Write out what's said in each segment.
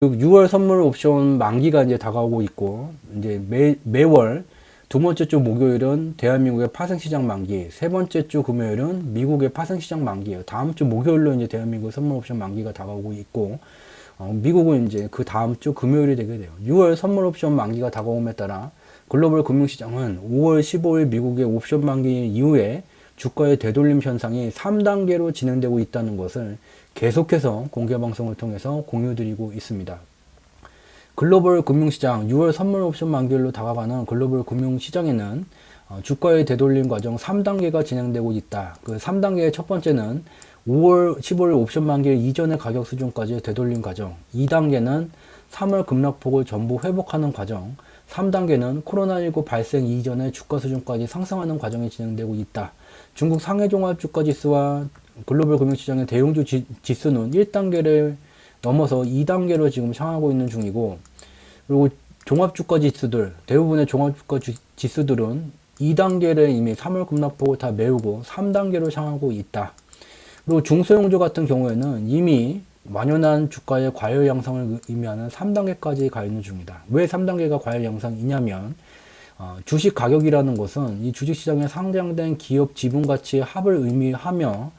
6월 선물 옵션 만기가 이제 다가오고 있고, 이제 매월 두 번째 주 목요일은 대한민국의 파생시장 만기, 세 번째 주 금요일은 미국의 파생시장 만기예요. 다음 주 목요일로 이제 대한민국 선물 옵션 만기가 다가오고 있고, 미국은 이제 그 다음 주 금요일이 되게 돼요. 6월 선물 옵션 만기가 다가옴에 따라 글로벌 금융시장은 5월 15일 미국의 옵션 만기 이후에 주가의 되돌림 현상이 3단계로 진행되고 있다는 것을 계속해서 공개방송을 통해서 공유드리고 있습니다. 글로벌 금융시장 6월 선물 옵션 만기일로 다가가는 글로벌 금융시장에는 주가의 되돌림 과정 3단계가 진행되고 있다. 그 3단계의 첫 번째는 5월 15일 옵션 만기일 이전의 가격 수준까지 되돌림 과정, 2단계는 3월 급락폭을 전부 회복하는 과정, 3단계는 코로나19 발생 이전의 주가 수준까지 상승하는 과정이 진행되고 있다. 중국 상해종합주가지수와 글로벌 금융시장의 대형주 지수는 1단계를 넘어서 2단계로 지금 향하고 있는 중이고, 그리고 종합주가 지수들, 대부분의 종합주가 지수들은 2단계를 이미 3월 급락폭을 다 메우고 3단계로 향하고 있다. 그리고 중소형주 같은 경우에는 이미 완연한 주가의 과열 양상을 의미하는 3단계까지 가 있는 중이다. 왜 3단계가 과열 양상이냐면, 주식 가격이라는 것은 이 주식시장에 상장된 기업 지분가치의 합을 의미하며,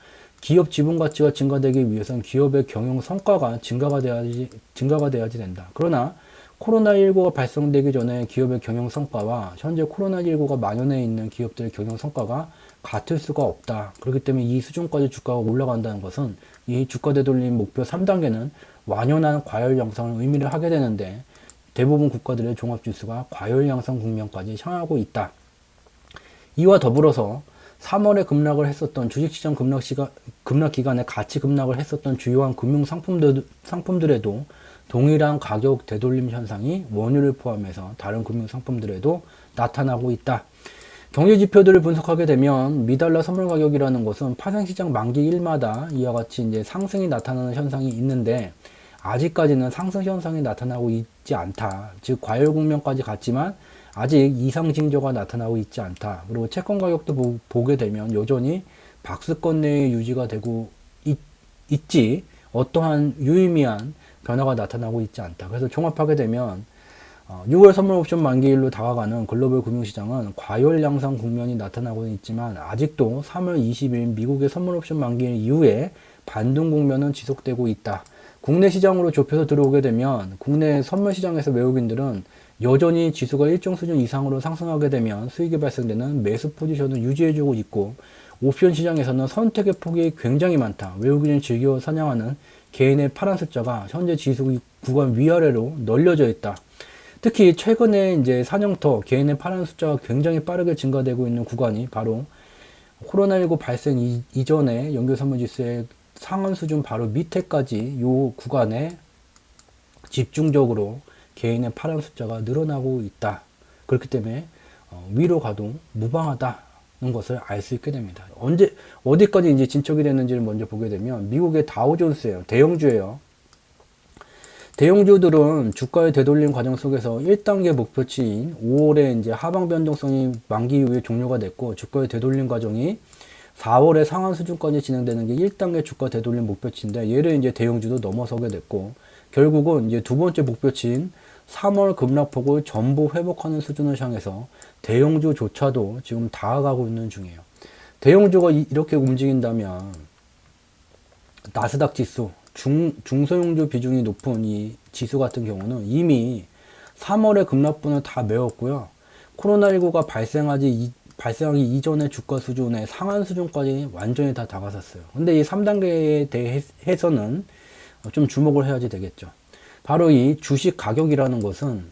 기업 지분가치가 증가되기 위해서는 기업의 경영 성과가 증가가 돼야지 된다. 그러나 코로나19가 발생되기 전에 기업의 경영 성과와 현재 코로나19가 만연해 있는 기업들의 경영 성과가 같을 수가 없다. 그렇기 때문에 이 수준까지 주가가 올라간다는 것은 이 주가 되돌림 목표 3단계는 완연한 과열 양상을 의미를 하게 되는데, 대부분 국가들의 종합지수가 과열 양상 국면까지 향하고 있다. 이와 더불어서 3월에 급락을 했었던 주식시장 급락 기간에 같이 급락을 했었던 주요한 금융 상품들에도 동일한 가격 되돌림 현상이 원유를 포함해서 다른 금융 상품들에도 나타나고 있다. 경제 지표들을 분석하게 되면 미달러 선물 가격이라는 것은 파생시장 만기일마다 이와 같이 이제 상승이 나타나는 현상이 있는데, 아직까지는 상승 현상이 나타나고 있지 않다. 즉 과열 국면까지 갔지만 아직 이상 징조가 나타나고 있지 않다. 그리고 채권 가격도 보게 되면 여전히 박스권 내에 유지가 되고 있지 어떠한 유의미한 변화가 나타나고 있지 않다. 그래서 종합하게 되면 6월 선물 옵션 만기일로 다가가는 글로벌 금융시장은 과열 양상 국면이 나타나고 있지만 아직도 3월 20일 미국의 선물 옵션 만기일 이후에 반등 국면은 지속되고 있다. 국내 시장으로 좁혀서 들어오게 되면 국내 선물 시장에서 외국인들은 여전히 지수가 일정 수준 이상으로 상승하게 되면 수익이 발생되는 매수 포지션을 유지해주고 있고, 옵션 시장에서는 선택의 폭이 굉장히 많다. 외국인이 즐겨 사냥하는 개인의 파란 숫자가 현재 지수 구간 위아래로 널려져 있다. 특히 최근에 이제 사냥터 개인의 파란 숫자가 굉장히 빠르게 증가되고 있는 구간이 바로 코로나19 발생 이전에 연결선물지수의 상한 수준 바로 밑에까지 이 구간에 집중적으로 개인의 파란 숫자가 늘어나고 있다. 그렇기 때문에 위로 가도 무방하다는 것을 알 수 있게 됩니다. 어디까지 이제 진척이 됐는지를 먼저 보게 되면 미국의 다우존스예요. 대형주예요. 대형주들은 주가의 되돌림 과정 속에서 1단계 목표치인 5월에 이제 하방 변동성이 만기 이후에 종료가 됐고, 주가의 되돌림 과정이 4월에 상한 수준까지 진행되는 게 1단계 주가 되돌림 목표치인데, 얘를 이제 대형주도 넘어서게 됐고, 결국은 이제 두 번째 목표치인 3월 급락폭을 전부 회복하는 수준을 향해서 대형주조차도 지금 다가가고 있는 중이에요. 대형주가 이렇게 움직인다면 나스닥 지수, 중소형주 비중이 높은 이 지수 같은 경우는 이미 3월의 급락분을 다 메웠고요. 코로나19가 발생하기 이전의 주가 수준의 상한 수준까지 완전히 다 다가섰어요. 근데 이 3단계에 대해서는 좀 주목을 해야지 되겠죠. 바로 이 주식 가격이라는 것은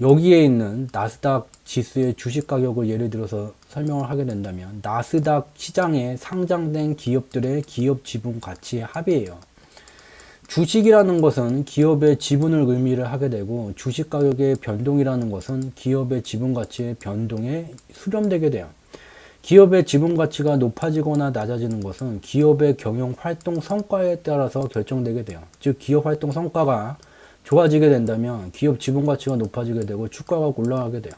여기에 있는 나스닥 지수의 주식 가격을 예를 들어서 설명을 하게 된다면, 나스닥 시장에 상장된 기업들의 기업 지분 가치의 합이에요. 주식이라는 것은 기업의 지분을 의미를 하게 되고, 주식 가격의 변동이라는 것은 기업의 지분 가치의 변동에 수렴되게 돼요. 기업의 지분 가치가 높아지거나 낮아지는 것은 기업의 경영 활동 성과에 따라서 결정되게 돼요. 즉 기업 활동 성과가 좋아지게 된다면 기업 지분 가치가 높아지게 되고 주가가 올라가게 돼요.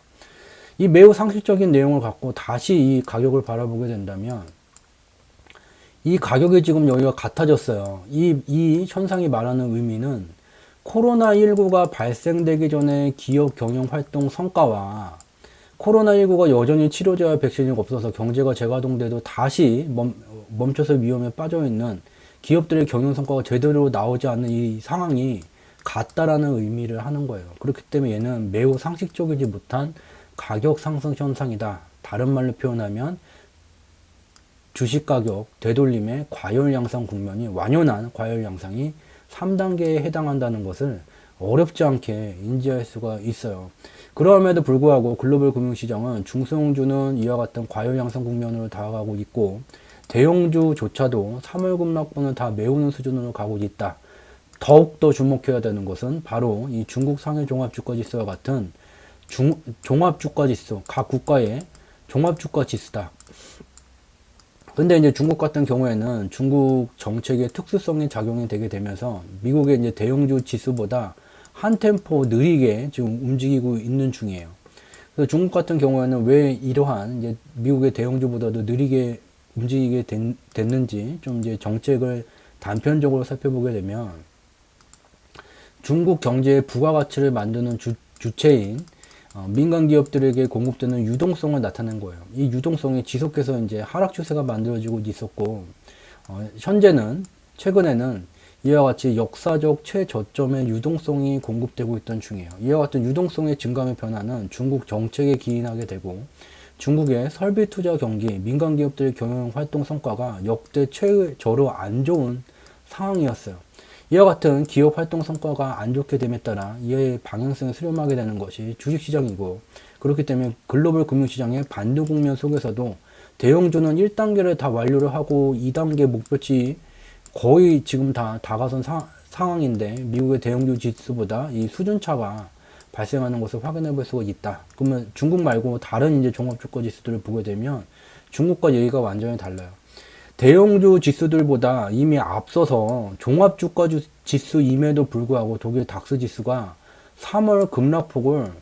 이 매우 상식적인 내용을 갖고 다시 이 가격을 바라보게 된다면, 이 가격이 지금 여기가 같아졌어요. 이 현상이 말하는 의미는 코로나19가 발생되기 전에 기업 경영 활동 성과와 코로나19가 여전히 치료제와 백신이 없어서 경제가 재가동돼도 다시 멈춰서 위험에 빠져 있는 기업들의 경영 성과가 제대로 나오지 않는 이 상황이 같다라는 의미를 하는 거예요. 그렇기 때문에 얘는 매우 상식적이지 못한 가격 상승 현상이다. 다른 말로 표현하면 주식 가격 되돌림의 과열 양상 국면이, 완연한 과열 양상이 3단계에 해당한다는 것을 어렵지 않게 인지할 수가 있어요. 그럼에도 불구하고 글로벌 금융시장은 중소형주는 이와 같은 과열 양상 국면으로 다가가고 있고, 대형주조차도 3월 급락분을 다 메우는 수준으로 가고 있다. 더욱더 주목해야 되는 것은 바로 이 중국 상해 종합주가지수와 같은 종합주가지수, 각 국가의 종합주가지수다. 근데 이제 중국 같은 경우에는 중국 정책의 특수성이 작용이 되게 되면서 미국의 이제 대형주 지수보다 한 템포 느리게 지금 움직이고 있는 중이에요. 그래서 중국 같은 경우에는 왜 이러한 이제 미국의 대형주보다도 느리게 움직이게 됐는지 좀 이제 정책을 단편적으로 살펴보게 되면, 중국 경제의 부가가치를 만드는 주체인 민간 기업들에게 공급되는 유동성을 나타낸 거예요. 이 유동성이 지속해서 이제 하락 추세가 만들어지고 있었고, 최근에는 이와 같이 역사적 최저점의 유동성이 공급되고 있던 중이에요. 이와 같은 유동성의 증감의 변화는 중국 정책에 기인하게 되고, 중국의 설비 투자 경기, 민간 기업들의 경영 활동 성과가 역대 최저로 안 좋은 상황이었어요. 이와 같은 기업 활동 성과가 안 좋게 됨에 따라 이의 방향성이 수렴하게 되는 것이 주식시장이고, 그렇기 때문에 글로벌 금융시장의 반등 국면 속에서도 대형주는 1단계를 다 완료를 하고 2단계 목표치 거의 지금 다 다가선 상황인데, 미국의 대형주 지수보다 이 수준차가 발생하는 것을 확인해 볼 수가 있다. 그러면 중국 말고 다른 이제 종합주가 지수들을 보게 되면 중국과 얘기가 완전히 달라요. 대형주 지수들보다 이미 앞서서 종합주가 지수임에도 불구하고 독일 닥스 지수가 3월 급락폭을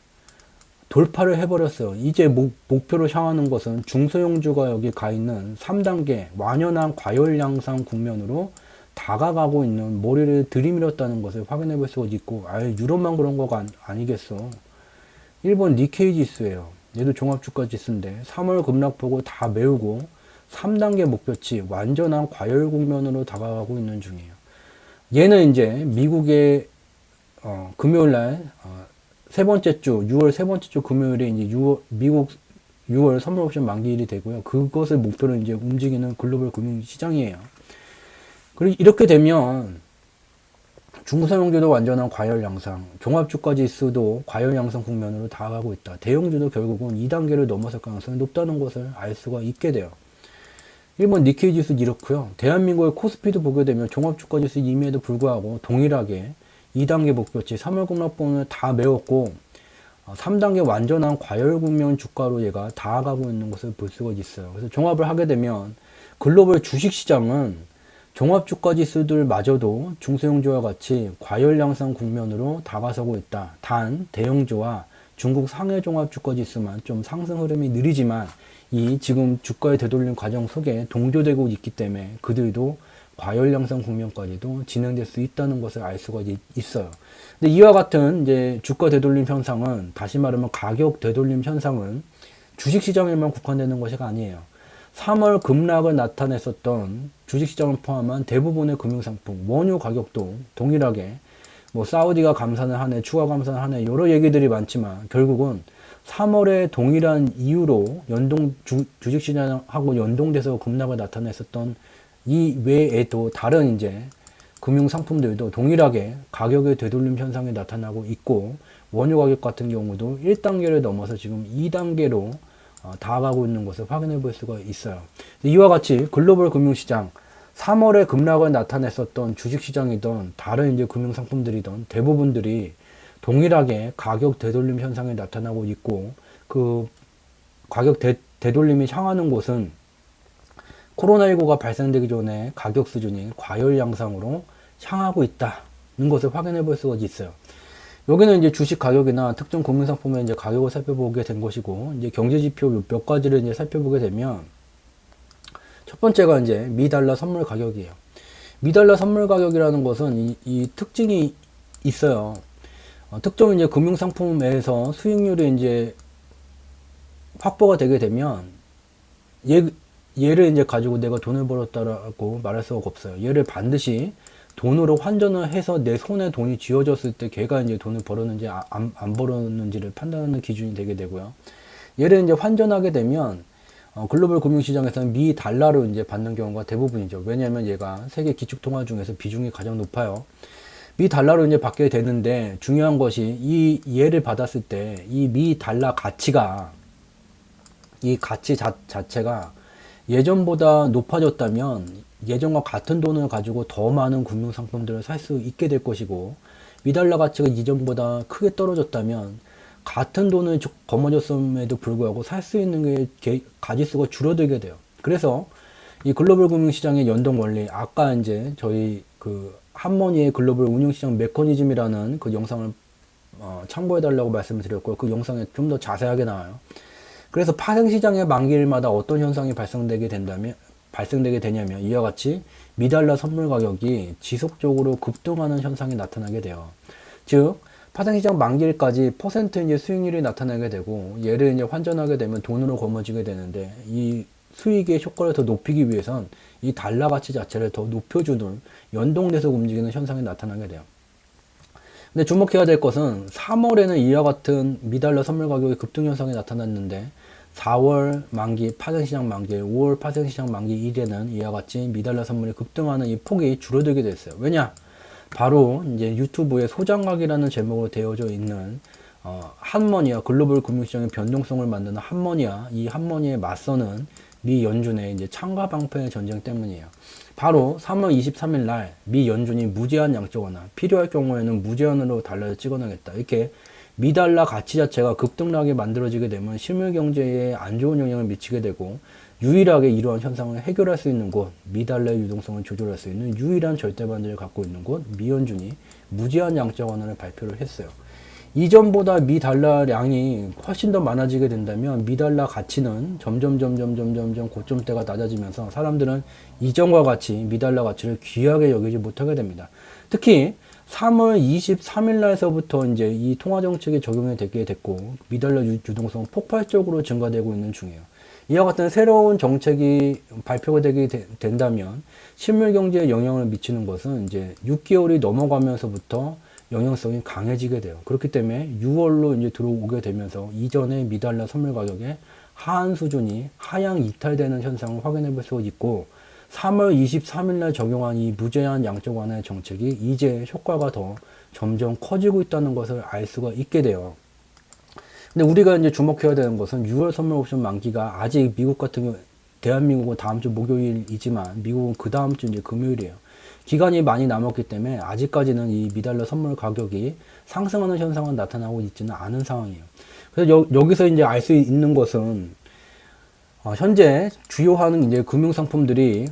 돌파를 해버렸어요. 이제 목표로 향하는 것은 중소형주가 여기 가 있는 3단계 완연한 과열 양상 국면으로 다가가고 있는, 머리를 들이밀었다는 것을 확인해 볼 수가 있고, 아예 유럽만 그런 거가 아니겠어. 일본 니케이 지수예요. 얘도 종합주가 지수인데 3월 급락폭을 다 메우고 3단계 목표치 완전한 과열 국면으로 다가가고 있는 중이에요. 얘는 이제 미국의 금요일날 세 번째 주, 6월 세 번째 주 금요일에 이제 미국 6월 선물 옵션 만기일이 되고요. 그것을 목표로 이제 움직이는 글로벌 금융 시장이에요. 그리고 이렇게 되면 중소형주도 완전한 과열 양상, 종합주가 지수도 과열 양상 국면으로 다가가고 있다. 대형주도 결국은 2단계를 넘어설 가능성이 높다는 것을 알 수가 있게 돼요. 일본 니케이 지수 이렇고요. 대한민국의 코스피도 보게 되면 종합주가 지수 임에도 불구하고 동일하게 2단계 목표치 3월 급락분을 다 메웠고 3단계 완전한 과열 국면 주가로 얘가 다가가고 있는 것을 볼 수가 있어요. 그래서 종합을 하게 되면 글로벌 주식시장은 종합주가 지수들마저도 중소형주와 같이 과열 양상 국면으로 다가서고 있다. 단 대형주와 중국 상해 종합주가 지수만 좀 상승 흐름이 느리지만 이 지금 주가의 되돌림 과정 속에 동조되고 있기 때문에 그들도 과열 양상 국면까지도 진행될 수 있다는 것을 알 수가 있어요. 근데 이와 같은 이제 주가 되돌림 현상은, 다시 말하면 가격 되돌림 현상은 주식시장에만 국한되는 것이 아니에요. 3월 급락을 나타냈었던 주식시장을 포함한 대부분의 금융상품, 원유 가격도 동일하게 뭐 사우디가 감산을 하네, 추가 감산을 하네, 여러 얘기들이 많지만 결국은 3월에 동일한 이유로 주식시장하고 연동돼서 급락을 나타냈었던 이 외에도 다른 이제 금융상품들도 동일하게 가격의 되돌림 현상이 나타나고 있고, 원유 가격 같은 경우도 1단계를 넘어서 지금 2단계로 다가가고 있는 것을 확인해 볼 수가 있어요. 이와 같이 글로벌 금융시장 3월에 급락을 나타냈었던 주식시장이던 다른 이제 금융상품들이던 대부분들이 동일하게 가격 되돌림 현상이 나타나고 있고, 그 가격 되돌림이 향하는 곳은 코로나19가 발생되기 전에 가격 수준이 과열 양상으로 향하고 있다는 것을 확인해 볼 수가 있어요. 여기는 이제 주식 가격이나 특정 금융상품의 이제 가격을 살펴보게 된 것이고, 이제 경제지표 몇 가지를 이제 살펴보게 되면, 첫 번째가 이제 미달러 선물 가격이에요. 미달러 선물 가격이라는 것은 이 특징이 있어요. 특정 이제 금융상품에서 수익률이 이제 확보가 되게 되면 얘를 이제 가지고 내가 돈을 벌었다라고 말할 수가 없어요. 얘를 반드시 돈으로 환전을 해서 내 손에 돈이 쥐어졌을 때 걔가 이제 돈을 벌었는지 안 벌었는지를 판단하는 기준이 되게 되고요. 얘를 이제 환전하게 되면 글로벌 금융시장에서는 미 달러로 이제 받는 경우가 대부분이죠. 왜냐하면 얘가 세계 기축통화 중에서 비중이 가장 높아요. 미 달러로 이제 받게 되는데 중요한 것이 이 얘를 받았을 때 이 미 달러 가치가 이 가치 자체가 예전보다 높아졌다면 예전과 같은 돈을 가지고 더 많은 금융상품들을 살 수 있게 될 것이고 미달러 가치가 이전보다 크게 떨어졌다면 같은 돈을 거머쥐었음에도 불구하고 살 수 있는 게 가지수가 줄어들게 돼요. 그래서 이 글로벌 금융시장의 연동 원리, 아까 이제 저희 그 한머니의 글로벌 운용시장 메커니즘이라는 그 영상을 참고해 달라고 말씀을 드렸고요. 그 영상에 좀 더 자세하게 나와요. 그래서 파생시장의 만기일마다 어떤 현상이 발생되게 되냐면 이와 같이 미달러 선물 가격이 지속적으로 급등하는 현상이 나타나게 돼요. 즉 파생시장 만기일까지 퍼센트 이제 수익률이 나타나게 되고 얘를 이제 환전하게 되면 돈으로 거머쥐게 되는데 이 수익의 효과를 더 높이기 위해선 이 달러 가치 자체를 더 높여주는 연동돼서 움직이는 현상이 나타나게 돼요. 근데 주목해야 될 것은 3월에는 이와 같은 미달러 선물 가격의 급등 현상이 나타났는데 4월 만기 파생시장 만기, 5월 파생시장 만기 1에는 이와 같이 미달러 선물이 급등하는 이 폭이 줄어들게 됐어요. 왜냐? 바로 이제 유튜브에 소장각이라는 제목으로 되어져 있는 한머니와 글로벌 금융시장의 변동성을 만드는 한머니와 이 한머니에 맞서는 미 연준의 이제 창과 방패의 전쟁 때문이에요. 바로 3월 23일 날 미 연준이 무제한 양적 완화, 필요할 경우에는 무제한으로 달러를 찍어내겠다. 이렇게 미달러 가치 자체가 급등하게 만들어지게 되면 실물 경제에 안 좋은 영향을 미치게 되고 유일하게 이러한 현상을 해결할 수 있는 곳, 미달러의 유동성을 조절할 수 있는 유일한 절대반대를 갖고 있는 곳, 미연준이 무제한 양적 완화를 발표를 했어요. 이전보다 미달러량이 훨씬 더 많아지게 된다면 미달러 가치는 점점 고점대가 낮아지면서 사람들은 이전과 같이 미달러 가치를 귀하게 여기지 못하게 됩니다. 특히 3월 23일 날서부터 이제 이 통화 정책이 적용이 되게 됐고 미달러 유동성 폭발적으로 증가되고 있는 중이에요. 이와 같은 새로운 정책이 발표가 되게 된다면 실물 경제에 영향을 미치는 것은 이제 6개월이 넘어가면서부터 영향성이 강해지게 돼요. 그렇기 때문에 6월로 이제 들어오게 되면서 이전의 미달러 선물 가격의 하한 수준이 하향 이탈되는 현상을 확인해 볼 수 있고 3월 23일 날 적용한 이 무제한 양적 완화의 정책이 이제 효과가 더 점점 커지고 있다는 것을 알 수가 있게 돼요. 근데 우리가 이제 주목해야 되는 것은 6월 선물 옵션 만기가 아직 미국 같은 경우, 대한민국은 다음 주 목요일이지만 미국은 그 다음 주 이제 금요일이에요. 기간이 많이 남았기 때문에 아직까지는 이 미달러 선물 가격이 상승하는 현상은 나타나고 있지는 않은 상황이에요. 그래서 여기서 이제 알 수 있는 것은 현재 주요하는 이제 금융상품들이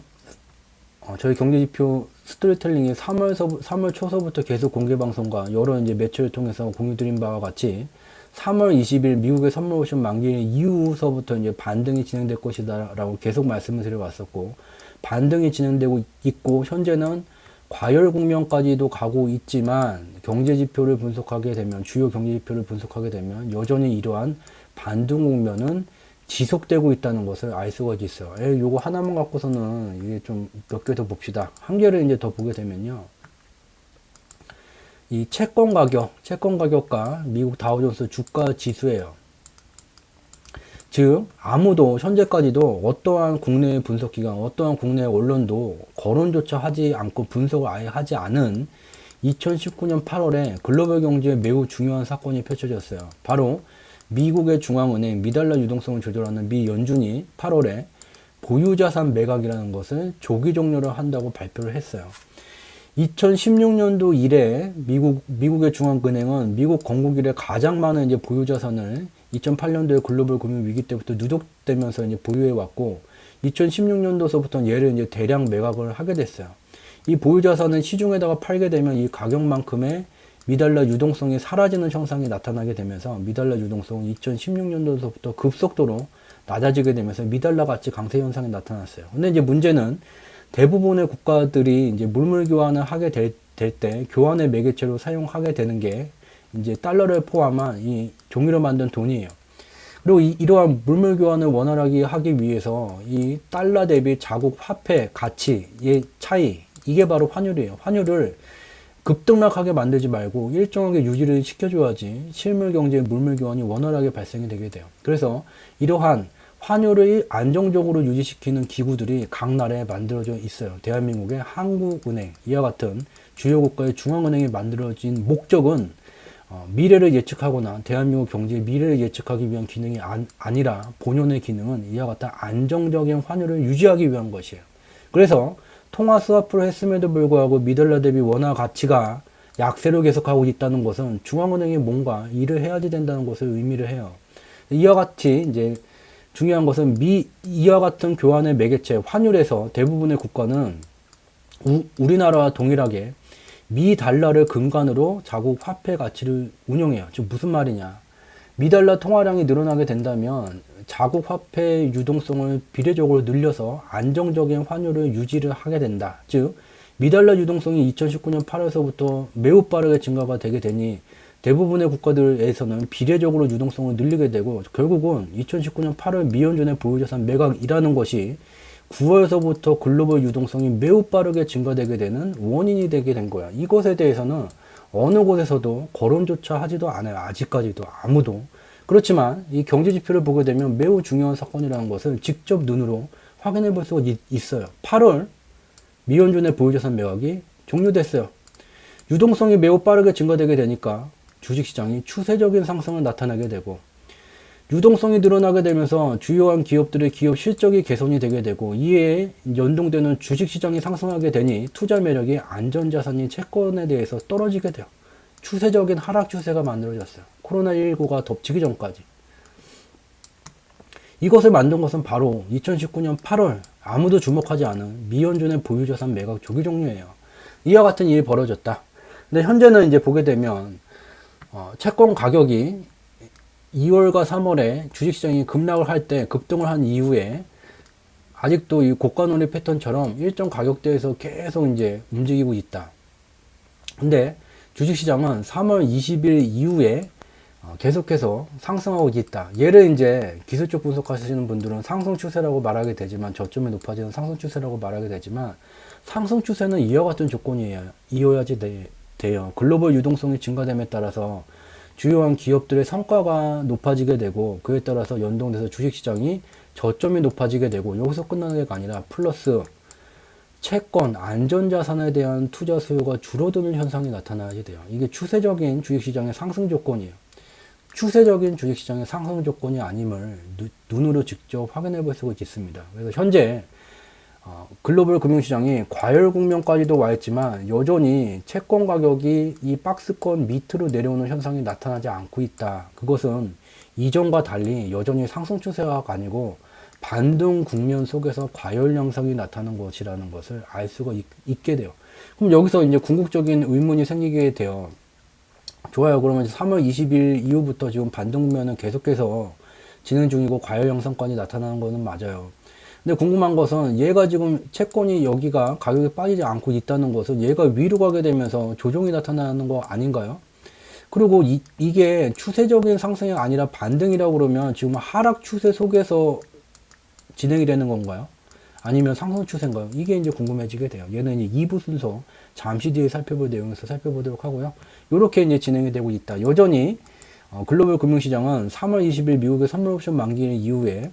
저희 경제지표 스토리텔링이 3월 초서부터 계속 공개방송과 여러 이제 매체를 통해서 공유드린 바와 같이 3월 20일 미국의 선물 옵션 만기 이후서부터 이제 반등이 진행될 것이다 라고 계속 말씀을 드려왔었고 반등이 진행되고 있고 현재는 과열 국면까지도 가고 있지만 경제지표를 분석하게 되면 주요 경제지표를 분석하게 되면 여전히 이러한 반등 국면은 지속되고 있다는 것을 알 수가 있어요. 요거 하나만 갖고서는 이게 좀 몇 개 더 봅시다. 한 개를 이제 더 보게 되면요. 이 채권 가격과 미국 다우존스 주가 지수예요. 즉 아무도 현재까지도 어떠한 국내 분석기관, 어떠한 국내 언론도 거론조차 하지 않고 분석을 아예 하지 않은 2019년 8월에 글로벌 경제에 매우 중요한 사건이 펼쳐졌어요. 바로 미국의 중앙은행 미달러 유동성을 조절하는 미 연준이 8월에 보유자산 매각이라는 것을 조기 종료를 한다고 발표를 했어요. 2016년도 이래 미국의 중앙은행은 미국 건국 이래 가장 많은 이제 보유자산을 2008년도에 글로벌 금융 위기 때부터 누적되면서 이제 보유해 왔고 2016년도서부터 얘를 이제 대량 매각을 하게 됐어요. 이 보유자산은 시중에다가 팔게 되면 이 가격만큼의 미달러 유동성이 사라지는 현상이 나타나게 되면서 미달러 유동성은 2016년도서부터 급속도로 낮아지게 되면서 미달러 가치 강세 현상이 나타났어요. 근데 이제 문제는 대부분의 국가들이 이제 물물 교환을 하게 될 때 교환의 매개체로 사용하게 되는 게 이제 달러를 포함한 이 종이로 만든 돈이에요. 그리고 이러한 물물 교환을 원활하게 하기 위해서 이 달러 대비 자국 화폐 가치의 차이, 이게 바로 환율이에요. 환율을 급등락하게 만들지 말고 일정하게 유지를 시켜줘야지 실물 경제 물물 교환이 원활하게 발생이 되게 돼요. 그래서 이러한 환율을 안정적으로 유지시키는 기구들이 각 나라에 만들어져 있어요. 대한민국의 한국은행, 이와 같은 주요 국가의 중앙은행이 만들어진 목적은 미래를 예측하거나 대한민국 경제의 미래를 예측하기 위한 기능이 아니라 본연의 기능은 이와 같은 안정적인 환율을 유지하기 위한 것이에요. 그래서 통화 스와프를 했음에도 불구하고 미달러 대비 원화 가치가 약세로 계속하고 있다는 것은 중앙은행이 뭔가 일을 해야지 된다는 것을 의미를 해요. 이와 같이 이제 중요한 것은 이와 같은 교환의 매개체 환율에서 대부분의 국가는 우리나라와 동일하게 미 달러를 근간으로 자국 화폐 가치를 운용해요. 즉 무슨 말이냐? 미 달러 통화량이 늘어나게 된다면 자국 화폐 유동성을 비례적으로 늘려서 안정적인 환율을 유지를 하게 된다. 즉 미달러 유동성이 2019년 8월서부터 매우 빠르게 증가가 되게 되니 대부분의 국가들에서는 비례적으로 유동성을 늘리게 되고 결국은 2019년 8월 미연준의 보유자산 매각이라는 것이 9월서부터 글로벌 유동성이 매우 빠르게 증가되게 되는 원인이 되게 된 거야. 이것에 대해서는 어느 곳에서도 거론조차 하지도 않아요. 아직까지도 아무도. 그렇지만 이 경제 지표를 보게 되면 매우 중요한 사건이라는 것을 직접 눈으로 확인해 볼 수가 있어요. 8월 미연준의 보유자산 매각이 종료됐어요. 유동성이 매우 빠르게 증가되게 되니까 주식시장이 추세적인 상승을 나타내게 되고 유동성이 늘어나게 되면서 주요한 기업들의 기업 실적이 개선이 되게 되고 이에 연동되는 주식시장이 상승하게 되니 투자 매력이 안전자산인 채권에 대해서 떨어지게 돼요. 추세적인 하락 추세가 만들어졌어요. 코로나19가 덮치기 전까지. 이것을 만든 것은 바로 2019년 8월 아무도 주목하지 않은 미연준의 보유자산 매각 조기 종료예요. 이와 같은 일이 벌어졌다. 근데 현재는 이제 보게 되면 채권 가격이 2월과 3월에 주식시장이 급락을 할 때 급등을 한 이후에 아직도 이 고가놀이 패턴처럼 일정 가격대에서 계속 이제 움직이고 있다. 근데 주식시장은 3월 20일 이후에 계속해서 상승하고 있다. 얘를 이제 기술적 분석하시는 분들은 상승 추세라고 말하게 되지만 저점이 높아지는 상승 추세라고 말하게 되지만 상승 추세는 이와 같은 조건이어야지 돼요. 글로벌 유동성이 증가됨에 따라서 주요한 기업들의 성과가 높아지게 되고 그에 따라서 연동돼서 주식시장이 저점이 높아지게 되고 여기서 끝나는 게 아니라 플러스 채권, 안전자산에 대한 투자 수요가 줄어드는 현상이 나타나게 돼요. 이게 추세적인 주식시장의 상승 조건이에요. 추세적인 주식시장의 상승 조건이 아님을 눈으로 직접 확인해 볼 수가 있습니다. 그래서 현재 글로벌 금융시장이 과열 국면까지도 와 있지만 여전히 채권 가격이 이 박스권 밑으로 내려오는 현상이 나타나지 않고 있다. 그것은 이전과 달리 여전히 상승 추세가 아니고 반등 국면 속에서 과열 양상이 나타나는 것이라는 것을 알 수가 있게 돼요. 그럼 여기서 이제 궁극적인 의문이 생기게 돼요. 좋아요. 그러면 3월 20일 이후부터 지금 반등 국면은 계속해서 진행 중이고 과열 양상까지 나타나는 것은 맞아요. 근데 궁금한 것은 얘가 지금 채권이 여기가 가격이 빠지지 않고 있다는 것은 얘가 위로 가게 되면서 조정이 나타나는 거 아닌가요? 그리고 이게 추세적인 상승이 아니라 반등이라고 그러면 지금 하락 추세 속에서 진행이 되는 건가요? 아니면 상승 추세인가요? 이게 이제 궁금해지게 돼요. 얘는 이제 2부 순서 잠시 뒤에 살펴볼 내용에서 살펴보도록 하고요. 이렇게 이제 진행이 되고 있다. 여전히 글로벌 금융시장은 3월 20일 미국의 선물 옵션 만기 이후에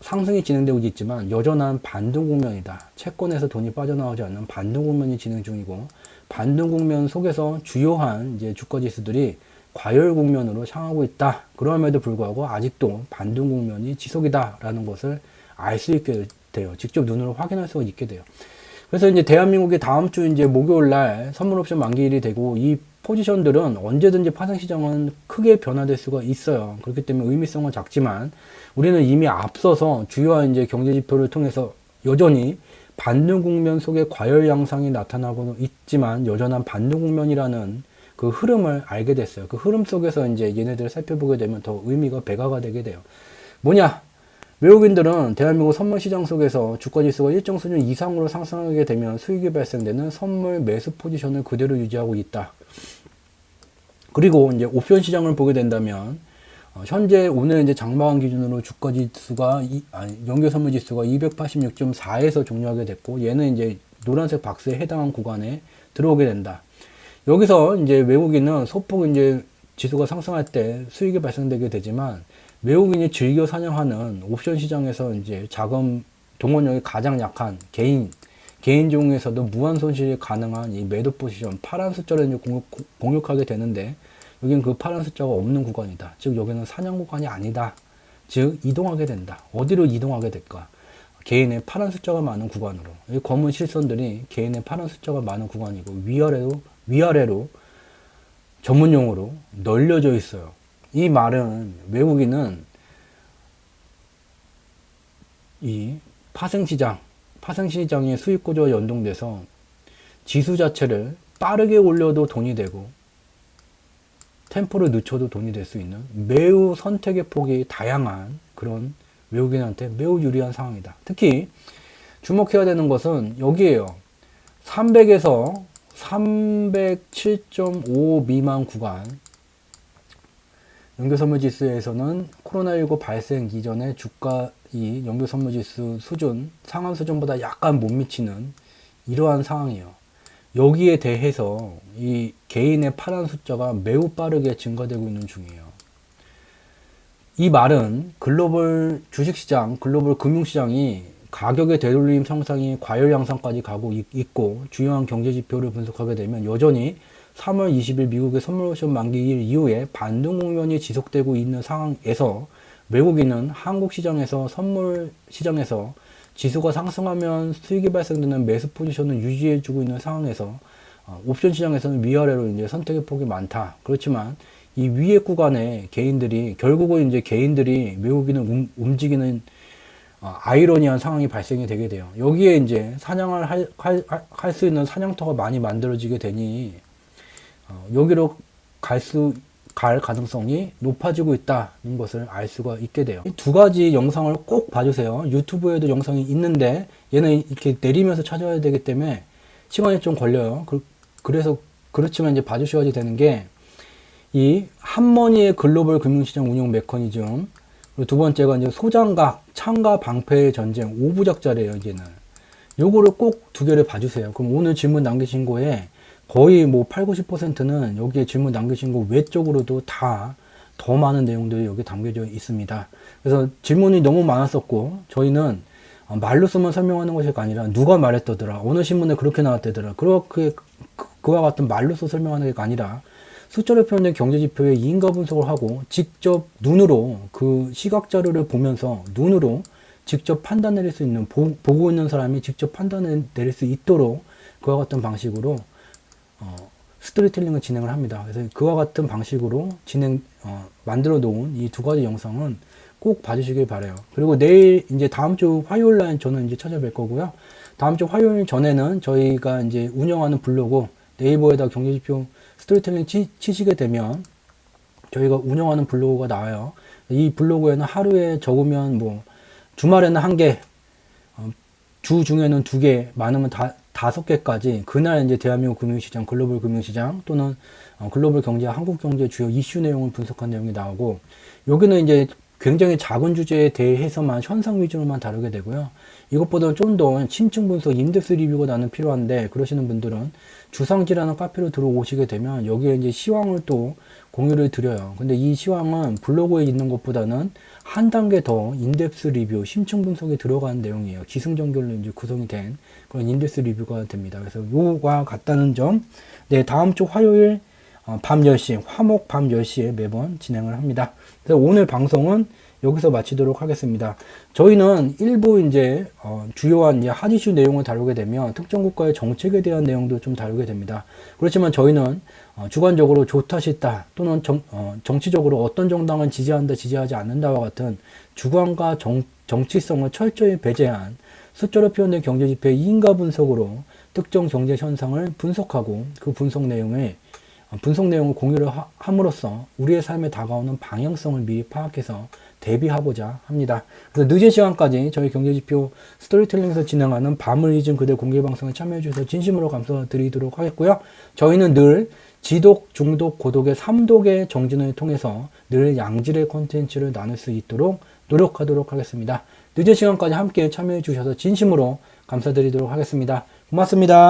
상승이 진행되고 있지만 여전한 반등 국면이다. 채권에서 돈이 빠져나오지 않는 반등 국면이 진행 중이고 반등 국면 속에서 주요한 이제 주가 지수들이 과열 국면으로 향하고 있다. 그럼에도 불구하고 아직도 반등 국면이 지속이다라는 것을 알 수 있게 돼요. 직접 눈으로 확인할 수가 있게 돼요. 그래서 이제 대한민국이 다음 주 이제 목요일 날 선물 옵션 만기일이 되고 이 포지션들은 언제든지 파생 시장은 크게 변화될 수가 있어요. 그렇기 때문에 의미성은 작지만 우리는 이미 앞서서 주요한 이제 경제 지표를 통해서 여전히 반등 국면 속에 과열 양상이 나타나고 있지만 여전한 반등 국면이라는 그 흐름을 알게 됐어요. 그 흐름 속에서 이제 얘네들을 살펴보게 되면 더 의미가 배가가 되게 돼요. 뭐냐? 외국인들은 대한민국 선물 시장 속에서 주가 지수가 일정 수준 이상으로 상승하게 되면 수익이 발생되는 선물 매수 포지션을 그대로 유지하고 있다. 그리고 이제 옵션 시장을 보게 된다면 현재 오늘 이제 장마감 기준으로 주가 지수가 연결 선물 지수가 286.4에서 종료하게 됐고, 얘는 이제 노란색 박스에 해당한 구간에 들어오게 된다. 여기서 이제 외국인은 소폭 이제 지수가 상승할 때 수익이 발생되게 되지만, 외국인이 즐겨 사냥하는 옵션 시장에서 이제 자금 동원력이 가장 약한 개인 종에서도 무한 손실이 가능한 이 매도 포지션 파란 숫자를 이제 공격하게 되는데, 여기는 그 파란 숫자가 없는 구간이다. 즉 여기는 사냥 구간이 아니다. 즉 이동하게 된다. 어디로 이동하게 될까? 개인의 파란 숫자가 많은 구간으로. 이 검은 실선들이 개인의 파란 숫자가 많은 구간이고, 위아래로 전문용어로 널려져 있어요. 이 말은 외국인은 이 파생시장의 수익 구조와 연동돼서 지수 자체를 빠르게 올려도 돈이 되고 템포를 늦춰도 돈이 될 수 있는 매우 선택의 폭이 다양한 그런 외국인한테 매우 유리한 상황이다. 특히 주목해야 되는 것은 여기에요. 300에서 307.5 미만 구간, 연결선물지수에서는 코로나19 발생 이전에 주가 이 연결선물지수 수준, 상한 수준보다 약간 못 미치는 이러한 상황이에요. 여기에 대해서 이 개인의 파란 숫자가 매우 빠르게 증가되고 있는 중이에요. 이 말은 글로벌 주식시장, 글로벌 금융시장이 가격의 되돌림 형상이 과열 양상까지 가고 있고, 주요한 경제지표를 분석하게 되면 여전히 3월 20일 미국의 선물 옵션 만기일 이후에 반등 국면이 지속되고 있는 상황에서 외국인은 한국 시장에서 선물 시장에서 지수가 상승하면 수익이 발생되는 매수 포지션을 유지해주고 있는 상황에서 옵션 시장에서는 위아래로 이제 선택의 폭이 많다. 그렇지만 이 위에 구간에 결국은 이제 개인들이 외국인을 움직이는 아이러니한 상황이 발생이 되게 돼요. 여기에 이제 사냥을 할 수 있는 사냥터가 많이 만들어지게 되니 여기로 갈 가능성이 높아지고 있다는 것을 알 수가 있게 돼요. 이 두 가지 영상을 꼭 봐주세요. 유튜브에도 영상이 있는데 얘는 이렇게 내리면서 찾아야 되기 때문에 시간이 좀 걸려요. 그렇지만 이제 봐주셔야 되는 게 이 한머니의 글로벌 금융시장 운용 메커니즘, 그리고 두 번째가 이제 소장각, 창과 방패의 전쟁 5부작자래요. 이제는 요거를 꼭 두 개를 봐주세요. 그럼 오늘 질문 남기신 거에 거의 뭐 8, 90%는 여기에 질문 남기신 거 외적으로도 다 더 많은 내용들이 여기 담겨져 있습니다. 그래서 질문이 너무 많았었고, 저희는 말로서만 설명하는 것이 아니라 누가 말했더더라, 어느 신문에 그렇게 나왔대더라, 그렇게 그와 같은 말로서 설명하는 게 아니라 숫자로 표현된 경제지표의 이인가 분석을 하고 직접 눈으로 그 시각 자료를 보면서 눈으로 직접 판단 내릴 수 있는, 보고 있는 사람이 직접 판단 내릴 수 있도록 그와 같은 방식으로 스토리텔링을 진행을 합니다. 그래서 그와 같은 방식으로 만들어 놓은 이 두 가지 영상은 꼭 봐주시길 바래요. 그리고 내일 이제 다음 주 화요일 날 저는 이제 찾아뵐 거고요. 다음 주 화요일 전에는 저희가 이제 운영하는 블로그 네이버에다 경제지표 스토리텔링 치시게 되면 저희가 운영하는 블로그가 나와요. 이 블로그에는 하루에 적으면 뭐 주말에는 1개, 주 중에는 2개, 많으면 5개까지 그날 이제 대한민국 금융시장, 글로벌 금융시장 또는 글로벌 경제, 한국 경제 주요 이슈 내용을 분석한 내용이 나오고, 여기는 이제 굉장히 작은 주제에 대해서만 현상 위주로만 다루게 되고요. 이것보다는 좀 더 심층 분석, 인덱스 리뷰가 나는 필요한데 그러시는 분들은 주상지라는 카페로 들어오시게 되면 여기에 이제 시황을 또 공유를 드려요. 근데 이 시황은 블로그에 있는 것보다는 한 단계 더 인덱스 리뷰, 심층 분석에 들어가는 내용이에요. 기승전결로 이제 구성이 된 그런 인덱스 리뷰가 됩니다. 그래서 요거가 같다는 점, 네, 다음 주 화요일 밤 10시, 화목 밤 10시에 매번 진행을 합니다. 그래서 오늘 방송은 여기서 마치도록 하겠습니다. 저희는 일부 이제 주요한 핫 이슈 내용을 다루게 되면 특정 국가의 정책에 대한 내용도 좀 다루게 됩니다. 그렇지만 저희는 주관적으로 좋다 싫다 또는 정치적으로 어떤 정당을 지지한다 지지하지 않는다와 같은 주관과 정치성을 철저히 배제한 숫자로 표현된 경제지표의 이인가 분석으로 특정 경제 현상을 분석하고 그 분석 내용을 분석 내용을 공유를 함으로써 우리의 삶에 다가오는 방향성을 미리 파악해서 대비하고자 합니다. 그래서 늦은 시간까지 저희 경제지표 스토리텔링에서 진행하는 밤을 잊은 그대 공개방송에 참여해 주셔서 진심으로 감사드리도록 하겠고요. 저희는 늘 지독, 중독, 고독의 3독의 정진을 통해서 늘 양질의 콘텐츠를 나눌 수 있도록 노력하도록 하겠습니다. 늦은 시간까지 함께 참여해 주셔서 진심으로 감사드리도록 하겠습니다. 고맙습니다.